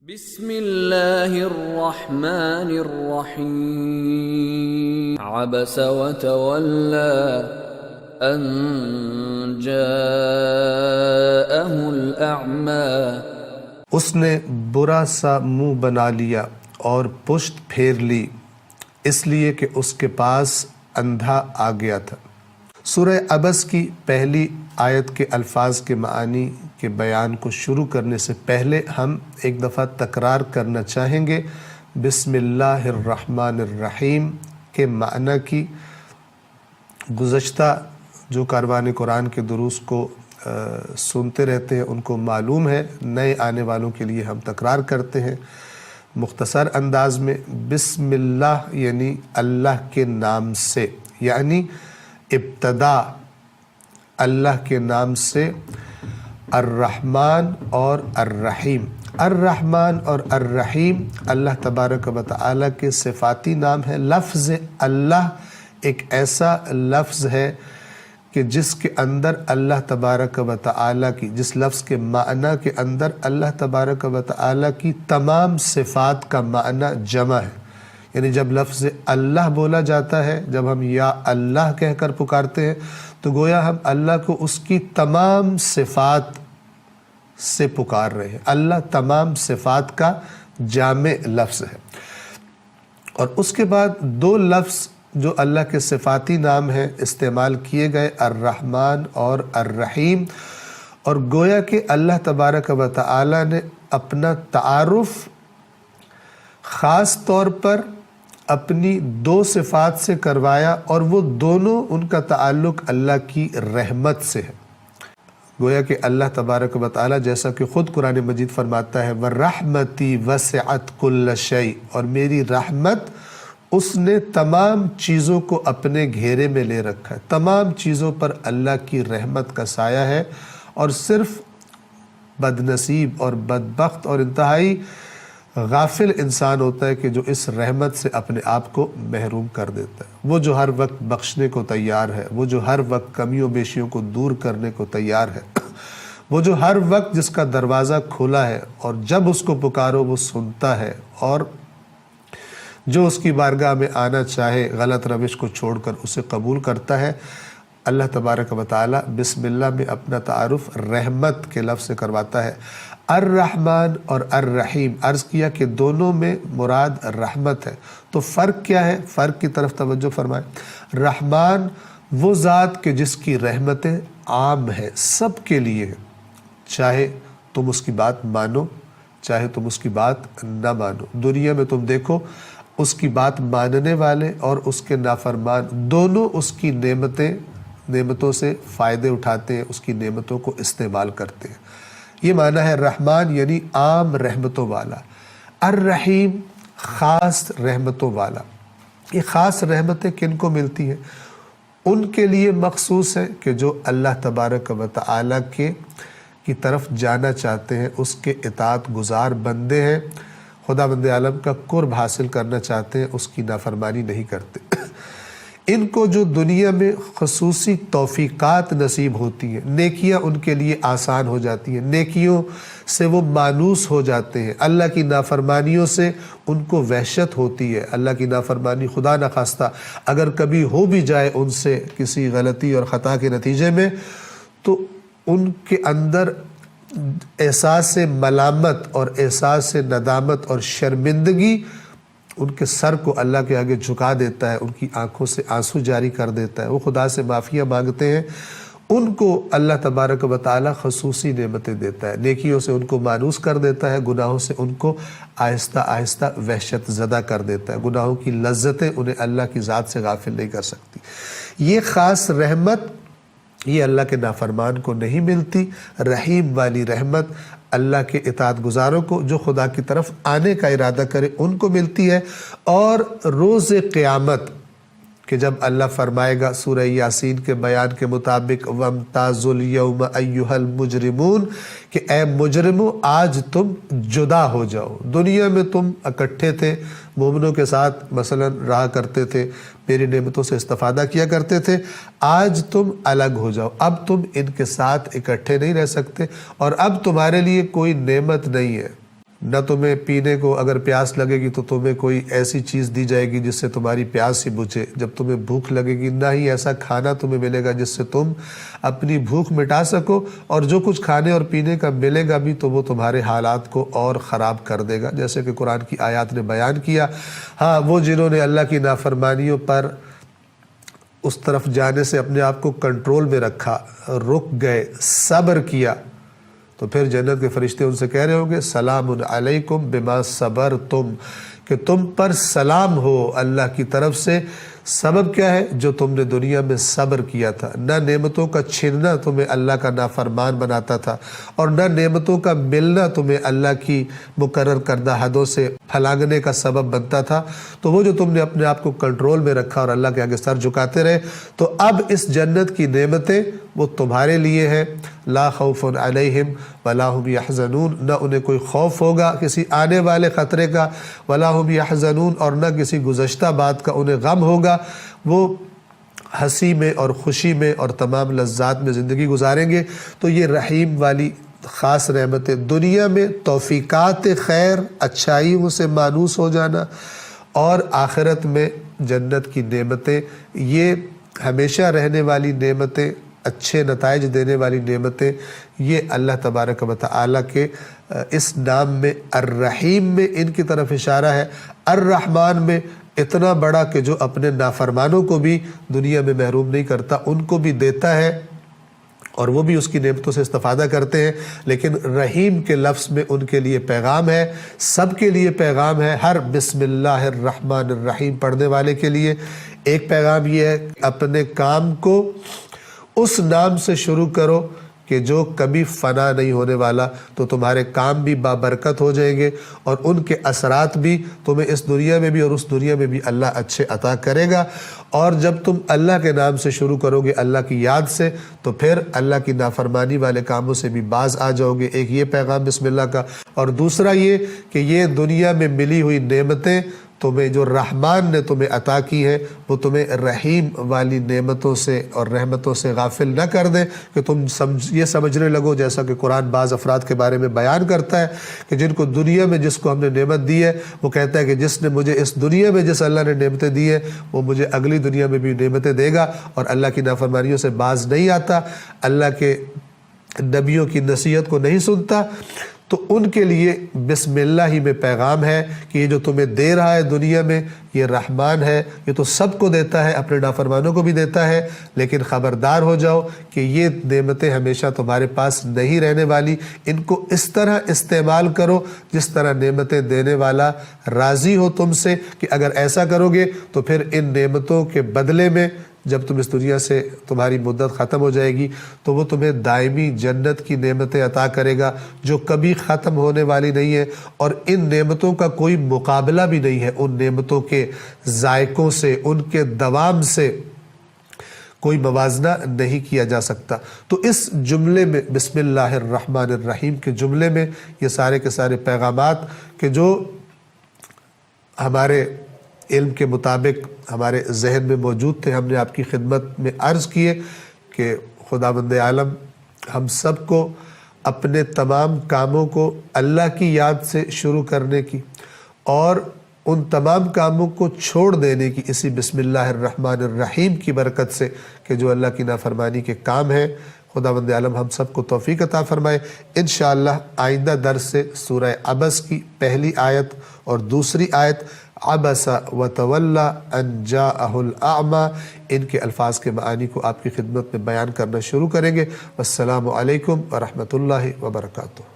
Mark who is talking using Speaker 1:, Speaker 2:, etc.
Speaker 1: بسم اللہ الرحمن الرحیم عبس وتولى ان جاءه الأعمى،
Speaker 2: اس نے برا سا منہ بنا لیا اور پشت پھیر لی اس لیے کہ اس کے پاس اندھا آ گیا تھا۔ سورہ عبس کی پہلی آیت کے الفاظ کے معانی کے بیان کو شروع کرنے سے پہلے ہم ایک دفعہ تکرار کرنا چاہیں گے بسم اللہ الرحمن الرحیم کے معنی کی۔ گزشتہ جو کاروان قرآن کے دروس کو سنتے رہتے ہیں ان کو معلوم ہے، نئے آنے والوں کے لیے ہم تکرار کرتے ہیں مختصر انداز میں۔ بسم اللہ یعنی اللہ کے نام سے، یعنی ابتدا اللہ کے نام سے۔ الرحمن اور الرحیم، الرحمن اور الرحیم اللہ تبارک و تعالیٰ کے صفاتی نام ہے۔ لفظ اللہ ایک ایسا لفظ ہے کہ جس کے اندر اللہ تبارک و تعالیٰ کی، جس لفظ کے معنی کے اندر اللہ تبارک و تعالیٰ کی تمام صفات کا معنی جمع ہے۔ یعنی جب لفظ اللہ بولا جاتا ہے، جب ہم یا اللہ کہہ کر پکارتے ہیں تو گویا ہم اللہ کو اس کی تمام صفات سے پکار رہے ہیں۔ اللہ تمام صفات کا جامع لفظ ہے۔ اور اس کے بعد دو لفظ جو اللہ کے صفاتی نام ہیں استعمال کیے گئے، الرحمن اور الرحیم، اور گویا کہ اللہ تبارک و تعالی نے اپنا تعارف خاص طور پر اپنی دو صفات سے کروایا، اور وہ دونوں ان کا تعلق اللہ کی رحمت سے ہے۔ گویا کہ اللہ تبارک و تعالی جیسا کہ خود قرآن مجید فرماتا ہے وَرَحْمَتِي وَسِعَتْ كُلَّ شَيْءٍ، اور میری رحمت اس نے تمام چیزوں کو اپنے گھیرے میں لے رکھا ہے۔ تمام چیزوں پر اللہ کی رحمت کا سایہ ہے، اور صرف بد نصیب اور بدبخت اور انتہائی غافل انسان ہوتا ہے کہ جو اس رحمت سے اپنے آپ کو محروم کر دیتا ہے۔ وہ جو ہر وقت بخشنے کو تیار ہے، وہ جو ہر وقت کمیوں بیشیوں کو دور کرنے کو تیار ہے، وہ جو ہر وقت جس کا دروازہ کھلا ہے اور جب اس کو پکارو وہ سنتا ہے، اور جو اس کی بارگاہ میں آنا چاہے غلط روش کو چھوڑ کر اسے قبول کرتا ہے۔ اللہ تبارک و تعالی بسم اللہ میں اپنا تعارف رحمت کے لفظ سے کرواتا ہے۔ الرحمن اور الرحیم، عرض کیا کہ دونوں میں مراد رحمت ہے، تو فرق کیا ہے؟ فرق کی طرف توجہ فرمائیں۔ رحمان وہ ذات کہ جس کی رحمتیں عام ہیں، سب کے لیے ہیں، چاہے تم اس کی بات مانو چاہے تم اس کی بات نہ مانو۔ دنیا میں تم دیکھو اس کی بات ماننے والے اور اس کے نافرمان دونوں اس کی نعمتوں سے فائدے اٹھاتے ہیں، اس کی نعمتوں کو استعمال کرتے ہیں۔ یہ معنی ہے رحمان یعنی عام رحمتوں والا، الرحیم خاص رحمتوں والا۔ یہ خاص رحمتیں کن کو ملتی ہیں؟ ان کے لیے مخصوص ہے کہ جو اللہ تبارک و تعالیٰ کی طرف جانا چاہتے ہیں، اس کے اطاعت گزار بندے ہیں، خدا بند عالم کا قرب حاصل کرنا چاہتے ہیں، اس کی نافرمانی نہیں کرتے۔ ان کو جو دنیا میں خصوصی توفیقات نصیب ہوتی ہیں، نیکیاں ان کے لیے آسان ہو جاتی ہیں، نیکیوں سے وہ مانوس ہو جاتے ہیں، اللہ کی نافرمانیوں سے ان کو وحشت ہوتی ہے۔ اللہ کی نافرمانی خدا نخواستہ اگر کبھی ہو بھی جائے ان سے کسی غلطی اور خطا کے نتیجے میں، تو ان کے اندر احساس ملامت اور احساس ندامت اور شرمندگی ان کے سر کو اللہ کے آگے جھکا دیتا ہے، ان کی آنکھوں سے آنسو جاری کر دیتا ہے، وہ خدا سے معافیاں مانگتے ہیں۔ ان کو اللہ تبارک و تعالی خصوصی نعمتیں دیتا ہے، نیکیوں سے ان کو مانوس کر دیتا ہے، گناہوں سے ان کو آہستہ آہستہ وحشت زدہ کر دیتا ہے۔ گناہوں کی لذتیں انہیں اللہ کی ذات سے غافل نہیں کر سکتی۔ یہ خاص رحمت یہ اللہ کے نافرمان کو نہیں ملتی۔ رحیم والی رحمت اللہ کے اطاعت گزاروں کو جو خدا کی طرف آنے کا ارادہ کرے ان کو ملتی ہے۔ اور روز قیامت کہ جب اللہ فرمائے گا سورہ یاسین کے بیان کے مطابق وَامْتَازُوا الْيَوْمَ أَيُّهَا الْمُجْرِمُونَ کہ اے مجرموں آج تم جدا ہو جاؤ۔ دنیا میں تم اکٹھے تھے، مومنوں کے ساتھ مثلا رہا کرتے تھے، میری نعمتوں سے استفادہ کیا کرتے تھے، آج تم الگ ہو جاؤ، اب تم ان کے ساتھ اکٹھے نہیں رہ سکتے، اور اب تمہارے لیے کوئی نعمت نہیں ہے۔ نہ تمہیں پینے کو اگر پیاس لگے گی تو تمہیں کوئی ایسی چیز دی جائے گی جس سے تمہاری پیاس ہی بجھے جب تمہیں بھوک لگے گی، نہ ہی ایسا کھانا تمہیں ملے گا جس سے تم اپنی بھوک مٹا سکو، اور جو کچھ کھانے اور پینے کا ملے گا بھی تو وہ تمہارے حالات کو اور خراب کر دے گا، جیسے کہ قرآن کی آیات نے بیان کیا۔ ہاں، وہ جنہوں نے اللہ کی نافرمانیوں پر اس طرف جانے سے اپنے آپ کو کنٹرول میں رکھا، رک گئے، صبر کیا، تو پھر جنت کے فرشتے ان سے کہہ رہے ہوں گے سلام علیکم بما صبرتم، کہ تم پر سلام ہو اللہ کی طرف سے۔ سبب کیا ہے؟ جو تم نے دنیا میں صبر کیا تھا، نہ نعمتوں کا چھننا تمہیں اللہ کا نافرمان بناتا تھا، اور نہ نعمتوں کا ملنا تمہیں اللہ کی مقرر کردہ حدوں سے پھلانگنے کا سبب بنتا تھا، تو وہ جو تم نے اپنے آپ کو کنٹرول میں رکھا اور اللہ کے آگے سر جھکاتے رہے، تو اب اس جنت کی نعمتیں وہ تمہارے لیے ہیں۔ لا خوف علیہم ولا هم یحزنون، نہ انہیں کوئی خوف ہوگا کسی آنے والے خطرے کا، ولا هم یحزنون، اور نہ کسی گزشتہ بات کا انہیں غم ہوگا، وہ ہنسی میں اور خوشی میں اور تمام لذات میں زندگی گزاریں گے۔ تو یہ رحیم والی خاص رحمتیں، دنیا میں توفیقات خیر، اچھائیوں سے مانوس ہو جانا، اور آخرت میں جنت کی نعمتیں، یہ ہمیشہ رہنے والی نعمتیں، اچھے نتائج دینے والی نعمتیں، یہ اللہ تبارک و تعالیٰ کے اس نام میں الرحیم میں ان کی طرف اشارہ ہے۔ الرحمن میں اتنا بڑا کہ جو اپنے نافرمانوں کو بھی دنیا میں محروم نہیں کرتا، ان کو بھی دیتا ہے اور وہ بھی اس کی نعمتوں سے استفادہ کرتے ہیں، لیکن رحیم کے لفظ میں ان کے لیے پیغام ہے، سب کے لیے پیغام ہے۔ ہر بسم اللہ الرحمن الرحیم پڑھنے والے کے لیے ایک پیغام یہ ہے کہ اپنے کام کو اس نام سے شروع کرو کہ جو کبھی فنا نہیں ہونے والا، تو تمہارے کام بھی بابرکت ہو جائیں گے، اور ان کے اثرات بھی تمہیں اس دنیا میں بھی اور اس دنیا میں بھی اللہ اچھے عطا کرے گا۔ اور جب تم اللہ کے نام سے شروع کرو گے، اللہ کی یاد سے، تو پھر اللہ کی نافرمانی والے کاموں سے بھی باز آ جاؤ گے۔ ایک یہ پیغام بسم اللہ کا، اور دوسرا یہ کہ یہ دنیا میں ملی ہوئی نعمتیں تمہیں جو رحمان نے تمہیں عطا کی ہے، وہ تمہیں رحیم والی نعمتوں سے اور رحمتوں سے غافل نہ کر دے کہ تم یہ سمجھنے لگو، جیسا کہ قرآن بعض افراد کے بارے میں بیان کرتا ہے کہ جن کو دنیا میں جس کو ہم نے نعمت دی ہے، وہ کہتا ہے کہ جس نے مجھے اس دنیا میں جس اللہ نے نعمتیں دی ہیں، وہ مجھے اگلی دنیا میں بھی نعمتیں دے گا، اور اللہ کی نافرمانیوں سے باز نہیں آتا، اللہ کے نبیوں کی نصیحت کو نہیں سنتا، تو ان کے لیے بسم اللہ ہی میں پیغام ہے کہ یہ جو تمہیں دے رہا ہے دنیا میں، یہ رحمان ہے، یہ تو سب کو دیتا ہے، اپنے نافرمانوں کو بھی دیتا ہے، لیکن خبردار ہو جاؤ کہ یہ نعمتیں ہمیشہ تمہارے پاس نہیں رہنے والی، ان کو اس طرح استعمال کرو جس طرح نعمتیں دینے والا راضی ہو تم سے، کہ اگر ایسا کرو گے تو پھر ان نعمتوں کے بدلے میں جب تم اس دنیا سے تمہاری مدت ختم ہو جائے گی تو وہ تمہیں دائمی جنت کی نعمتیں عطا کرے گا جو کبھی ختم ہونے والی نہیں ہے، اور ان نعمتوں کا کوئی مقابلہ بھی نہیں ہے، ان نعمتوں کے ذائقوں سے، ان کے دوام سے کوئی موازنہ نہیں کیا جا سکتا۔ تو اس جملے میں بسم اللہ الرحمن الرحیم کے جملے میں یہ سارے کے سارے پیغامات کہ جو ہمارے علم کے مطابق ہمارے ذہن میں موجود تھے، ہم نے آپ کی خدمت میں عرض کیے کہ خداوند عالم ہم سب کو اپنے تمام کاموں کو اللہ کی یاد سے شروع کرنے کی اور ان تمام کاموں کو چھوڑ دینے کی اسی بسم اللہ الرحمن الرحیم کی برکت سے کہ جو اللہ کی نافرمانی کے کام ہیں، خداوند عالم ہم سب کو توفیق عطا فرمائے۔ انشاءاللہ آئندہ درس سے سورہ عبس کی پہلی آیت اور دوسری آیت عبس وتولی ان جاءہ الاعمی، ان کے الفاظ کے معانی کو آپ کی خدمت میں بیان کرنا شروع کریں گے۔ والسلام علیکم ورحمۃ اللہ وبرکاتہ۔